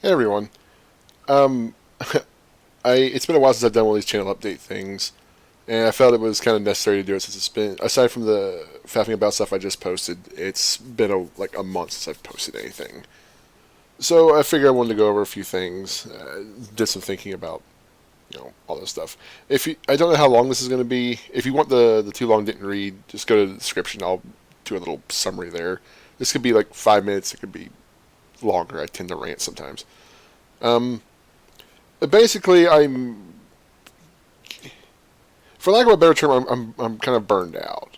Hey everyone. Um, it's been a while since I've done one of these channel update things, and I felt it was kind of necessary to do it since it's been, aside from the faffing about stuff I just posted, it's been like a month since I've posted anything. So I figured I wanted to go over a few things, did some thinking about all this stuff. I don't know how long this is going to be. If you want the too long didn't read, just go to the description. I'll do a little summary there. This could be like 5 minutes. It could be longer. I tend to rant sometimes. Um, Basically, for lack of a better term, I'm kind of burned out.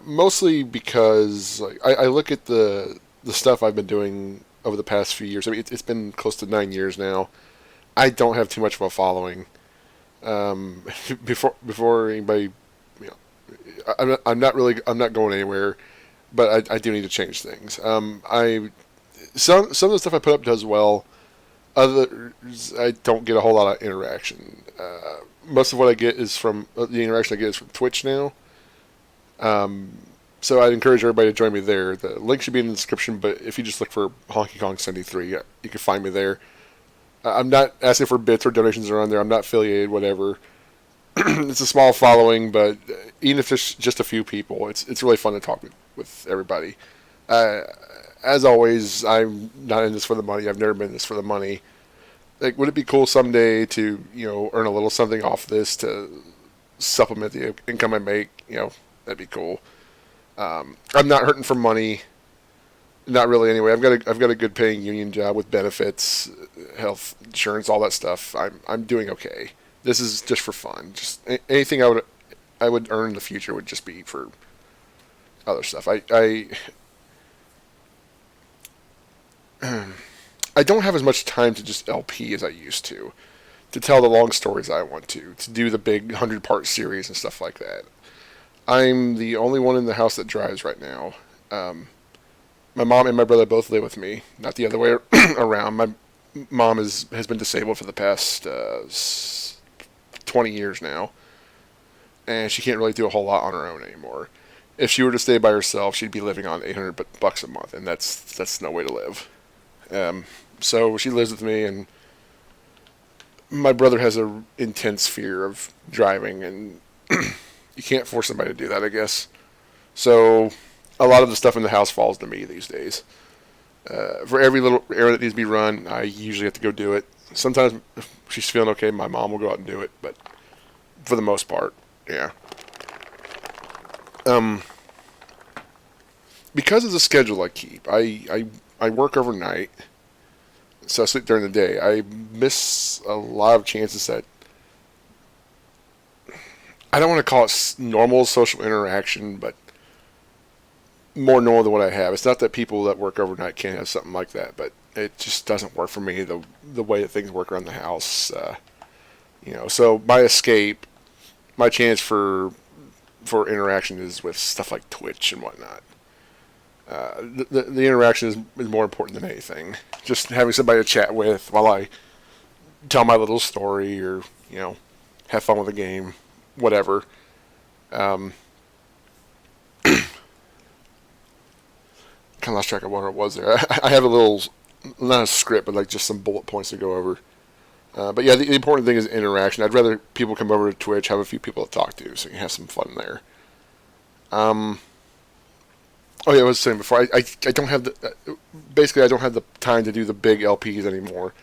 Mostly because I look at the stuff I've been doing over the past few years. I mean, it's been close to 9 years now. I don't have too much of a following. Um, before anybody, you know, I'm not going anywhere. But I do need to change things. Some of the stuff I put up does well. Others, I don't get a whole lot of interaction. Most of what I get is from the interaction I get is from Twitch now. Um, so I'd encourage everybody to join me there. The link should be in the description, but if you just look for Honky Kong 73, you can find me there. I'm not asking for bits or donations around there. I'm not affiliated, whatever. It's a small following, but even if it's just a few people, it's really fun to talk with everybody. Uh, as always, I'm not in this for the money. I've never been in this for the money. Like, would it be cool someday to earn a little something off this to supplement the income I make? That'd be cool. I'm not hurting for money, not really. Anyway, I've got a good paying union job with benefits, health insurance, all that stuff. I'm doing okay. This is just for fun. Just anything I would earn in the future would just be for other stuff. I don't have as much time to just LP as I used to tell the long stories I want to do the big 100-part series and stuff like that. I'm the only one in the house that drives right now. Um, my mom and my brother both live with me, not the other way around. My mom has been disabled for the past 20 years now, and she can't really do a whole lot on her own anymore. If she were to stay by herself, she'd be living on 800 bucks a month, and that's no way to live. Um, so she lives with me, and my brother has a intense fear of driving, and you can't force somebody to do that, I guess. So a lot of the stuff in the house falls to me these days. For every little error that needs to be run, I usually have to go do it. Sometimes if she's feeling okay, my mom will go out and do it, but for the most part, yeah. Um, because of the schedule I keep, I work overnight, so I sleep during the day. I miss a lot of chances that I don't want to call it normal social interaction, but more normal than what I have. It's not that people that work overnight can't have something like that, but it just doesn't work for me the way that things work around the house. So my escape, my chance for interaction is with stuff like Twitch and whatnot. The interaction is more important than anything. Just having somebody to chat with while I tell my little story or have fun with the game, whatever. Um, kind of lost track of what it was there. I have a little, not a script, but like just some bullet points to go over. But yeah, the important thing is interaction. I'd rather people come over to Twitch, have a few people to talk to, so you can have some fun there. Um, oh yeah, I was saying before, I don't have basically I don't have the time to do the big LPs anymore.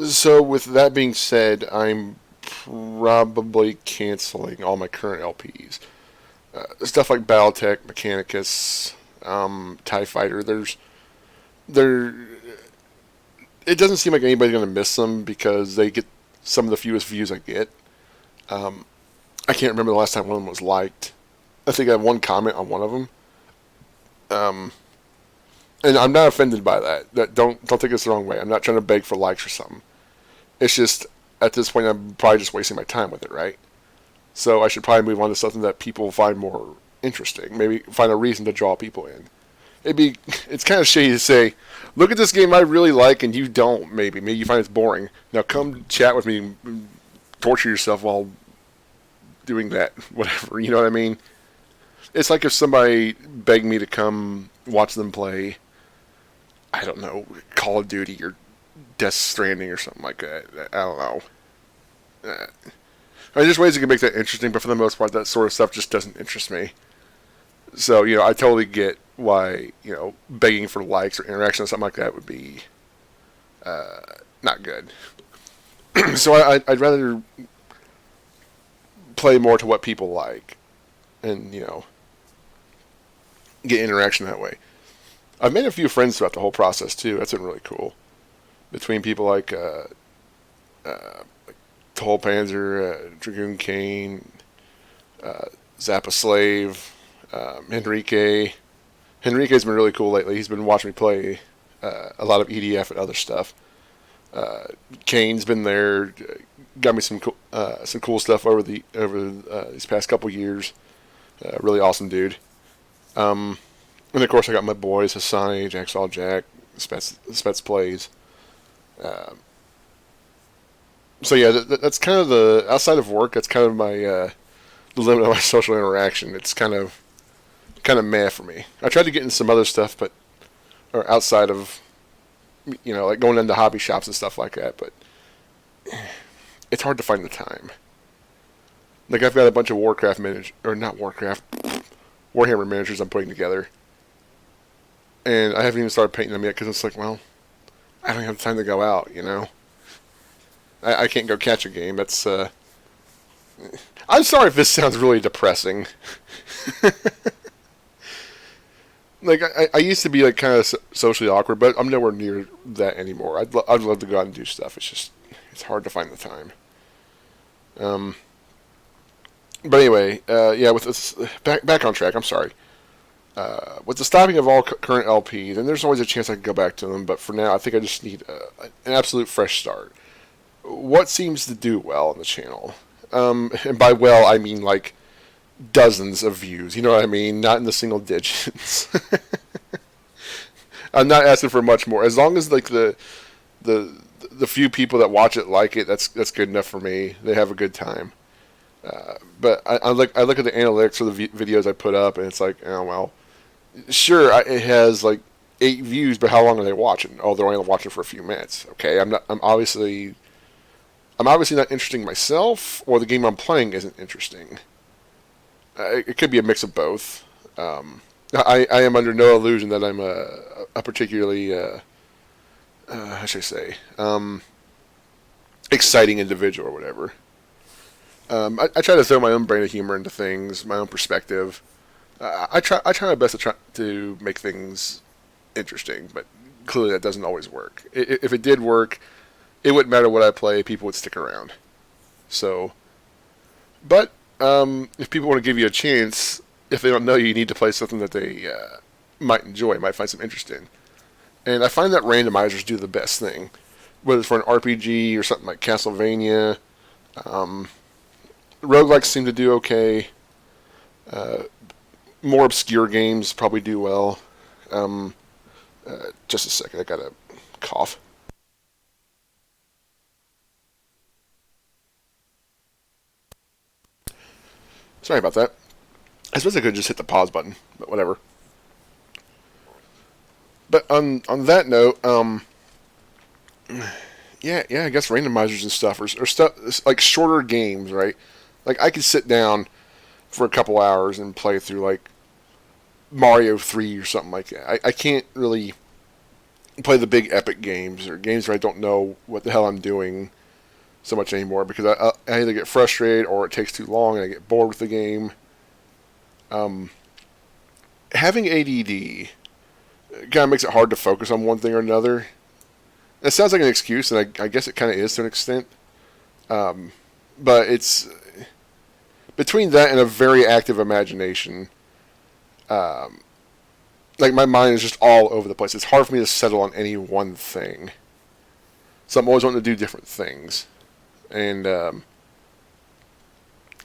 So with that being said, I'm probably canceling all my current LPs. Stuff like BattleTech, Mechanicus, TIE Fighter. There. It doesn't seem like anybody's going to miss them because they get some of the fewest views I get. Um, I can't remember the last time one of them was liked. I think I have one comment on one of them. Um, and I'm not offended by that. Don't take this the wrong way. I'm not trying to beg for likes or something. It's just at this point I'm probably just wasting my time with it, right? So I should probably move on to something that people find more interesting. Maybe find a reason to draw people in. It's kind of shady to say, look at this game I really like and you don't. Maybe you find it's boring. Now come chat with me, and torture yourself while doing that. Whatever, you know what I mean? It's like if somebody begged me to come watch them play, I don't know, Call of Duty or Death Stranding or something like that. I don't know. Uh, there's ways you can make that interesting, but for the most part, that sort of stuff just doesn't interest me. So, I totally get why, begging for likes or interaction or something like that would be not good. So I'd rather play more to what people like and, get interaction that way. I've made a few friends throughout the whole process, too. That's been really cool. Between people like Toll Panzer, Dragoon Kane, Zappa Slave, Henrique. Henrique's been really cool lately. He's been watching me play a lot of EDF and other stuff. Kane's been there, got me some cool stuff over these past couple years. Really awesome dude. And of course I got my boys Hassani, Jacksaw Jack, Spets plays. So yeah, that's kind of the outside of work. That's kind of my the limit of my social interaction. It's kind of meh for me. I tried to get in some other stuff, but or outside of like going into hobby shops and stuff like that, but it's hard to find the time. Like I've got a bunch of Warcraft managers, or not Warcraft, Warhammer miniatures I'm putting together, and I haven't even started painting them yet because it's like, well, I don't have time to go out. I can't go catch a game. That's I'm sorry if this sounds really depressing. Like I used to be like kind of socially awkward, but I'm nowhere near that anymore. I'd love to go out and do stuff. It's hard to find the time. Um, but anyway, yeah. With this, back on track. I'm sorry. With the stopping of all current LPs, and there's always a chance I could go back to them, but for now, I think I just need an absolute fresh start. What seems to do well on the channel? And by well, I mean like dozens of views. You know what I mean? Not in the single digits. I'm not asking for much more. As long as like the the few people that watch it like it, that's good enough for me. They have a good time. But I look at the analytics for the videos I put up, and it's like, oh well, sure, it has like 8 views, but how long are they watching? Oh, they're only watching for a few minutes. Okay, I'm obviously not interesting myself, or the game I'm playing isn't interesting. It could be a mix of both. I am under no illusion that I'm a particularly, how should I say, exciting individual or whatever. I try to throw my own brand of humor into things, my own perspective. I try my best to make things interesting, but clearly that doesn't always work. If it did work, it wouldn't matter what I play; people would stick around. So, but if people want to give you a chance, if they don't know you, you need to play something that they might enjoy, might find some interest in. And I find that randomizers do the best thing, whether it's for an RPG or something like Castlevania. Um, Roguelikes seem to do okay. Uh, More obscure games probably do well. Um, just a second, I got a cough. Sorry about that. I suppose I could just hit the pause button, but whatever. But on that note, yeah, I guess randomizers and stuff, or stuff like shorter games, right? Like I could sit down for a couple hours and play through like Mario 3 or something like that. I can't really play the big epic games or games where I don't know what the hell I'm doing so much anymore because I either get frustrated or it takes too long and I get bored with the game. Um, Having ADD kind of makes it hard to focus on one thing or another. It sounds like an excuse, and I guess it kind of is to an extent. Um, but it's between that and a very active imagination. Um, like my mind is just all over the place. It's hard for me to settle on any one thing. So I'm always wanting to do different things, and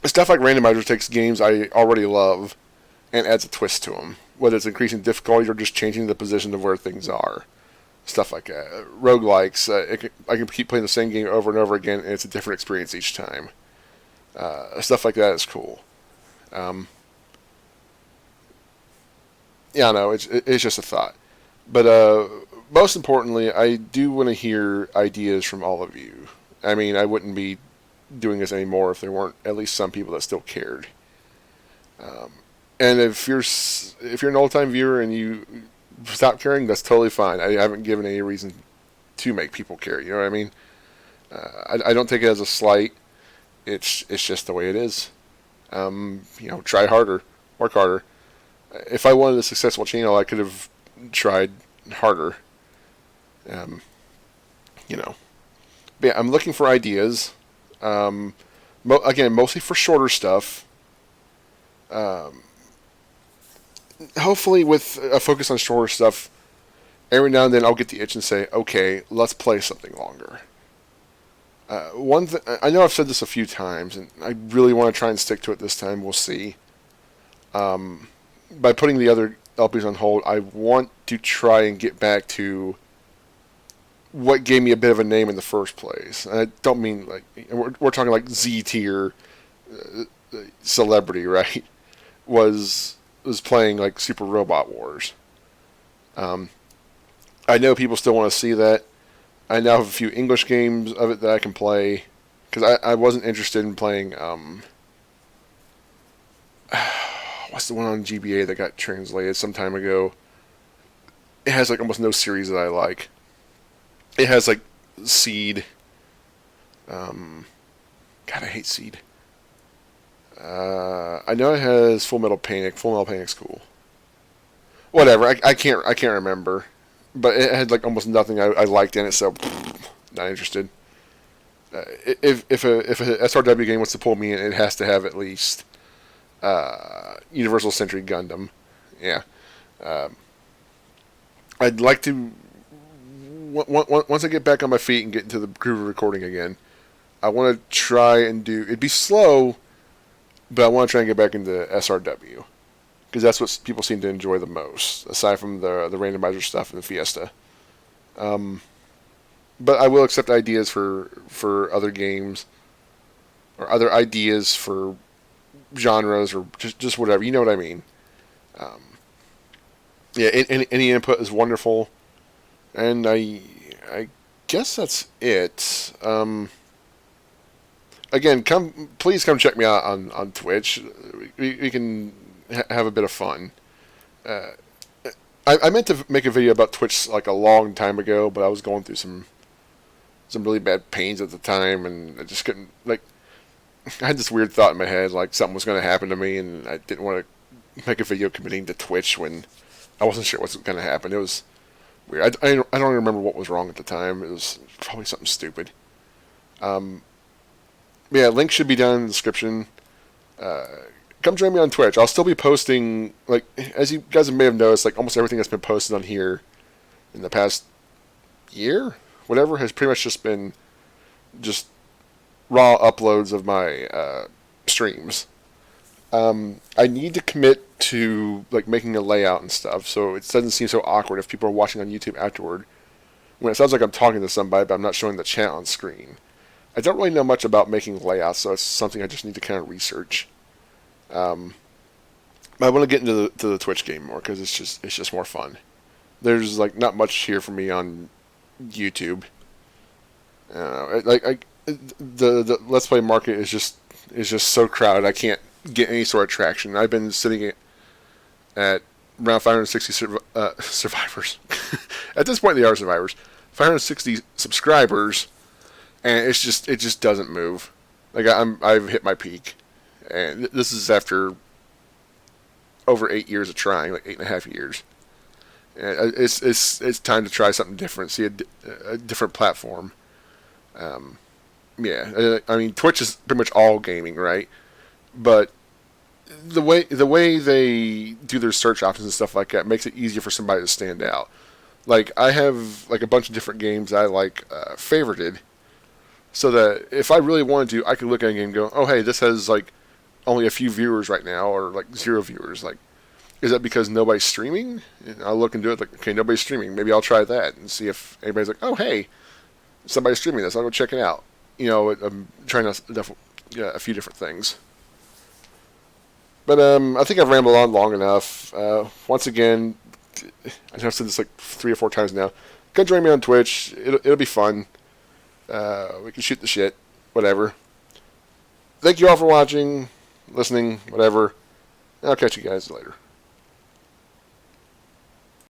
stuff like randomizer takes games I already love and adds a twist to them, whether it's increasing difficulty or just changing the position of where things are. Stuff like that. Roguelikes, I can keep playing the same game over and over again, and it's a different experience each time. Stuff like that is cool. Um, yeah, I know it's just a thought, but most importantly, I do want to hear ideas from all of you. I mean, I wouldn't be doing this anymore if there weren't at least some people that still cared. Um, and if you're an old time viewer and you stop caring, that's totally fine. I haven't given any reason to make people care. You know what I mean? I don't take it as a slight. It's just the way it is. Try harder, work harder. If I wanted a successful channel, I could have tried harder. Um, you know, but yeah, I'm looking for ideas. Again, mostly for shorter stuff. Um, Hopefully, with a focus on shorter stuff, every now and then I'll get the itch and say, okay, let's play something longer. I know I've said this a few times, and I really want to try and stick to it this time. We'll see. By putting the other LPs on hold, I want to try and get back to what gave me a bit of a name in the first place. And I don't mean like we're talking like Z tier celebrity, right? Was playing like Super Robot Wars. Um, I know people still want to see that. I now have a few English games of it that I can play because I wasn't interested in playing. What's the one on GBA that got translated some time ago? It has like almost no series that I like. It has like Seed. God, I hate Seed. I know it has Full Metal Panic. Full Metal Panic's cool. Whatever. I can't remember. But it had like almost nothing I liked in it, so not interested. If a SRW game wants to pull me in, it has to have at least Universal Century Gundam. Yeah. I'd like to once I get back on my feet and get into the groove of recording again. I want to try and do. It'd be slow, but I want to try and get back into SRW because that's what people seem to enjoy the most, aside from the randomizer stuff and the Fiesta. But I will accept ideas for other games or other ideas for genres or just whatever. You know what I mean? Um, yeah, any input is wonderful, and I guess that's it. Again, please come check me out on Twitch. We can have a bit of fun. Uh, I meant to make a video about Twitch like a long time ago, but I was going through some really bad pains at the time, and I just couldn't like. I had this weird thought in my head, like something was going to happen to me, and I didn't want to make a video committing to Twitch when I wasn't sure what's going to happen. It was weird. I don't even remember what was wrong at the time. It was probably something stupid. Um, yeah, link should be down in the description. Uh, Come join me on Twitch. I'll still be posting, like, as you guys may have noticed, like almost everything that's been posted on here in the past year, whatever, has pretty much just been just raw uploads of my streams. I need to commit to like making a layout and stuff, so it doesn't seem so awkward if people are watching on YouTube afterward. When it sounds like I'm talking to somebody, but I'm not showing the chat on screen. I don't really know much about making layouts, so it's something I just need to kind of research. Um, I want to get into the Twitch game more because it's just more fun. There's like not much here for me on YouTube. The Let's Play market is just so crowded. I can't get any sort of traction. I've been sitting at around 560 survivors. At this point, they are survivors. 560 subscribers, and it just doesn't move. Like I've hit my peak, and this is after over 8 years of trying, like 8.5 years. And it's time to try something different. See a different platform. Yeah, I mean Twitch is pretty much all gaming, right? But the way they do their search options and stuff like that makes it easier for somebody to stand out. Like I have like a bunch of different games I like favorited, so that if I really wanted to, I could look at a game and go, oh hey, this has like only a few viewers right now, or like 0 viewers. Like, is that because nobody's streaming? And I'll look and do it like, okay, nobody's streaming. Maybe I'll try that and see if anybody's like, oh hey, somebody's streaming this. I'll go check it out. You know, I'm trying a few different things. But I think I've rambled on long enough. Once again, I know I've said this like 3 or 4 times now. come join me on Twitch. It'll be fun. We can shoot the shit, whatever. Thank you all for watching, listening, whatever. I'll catch you guys later.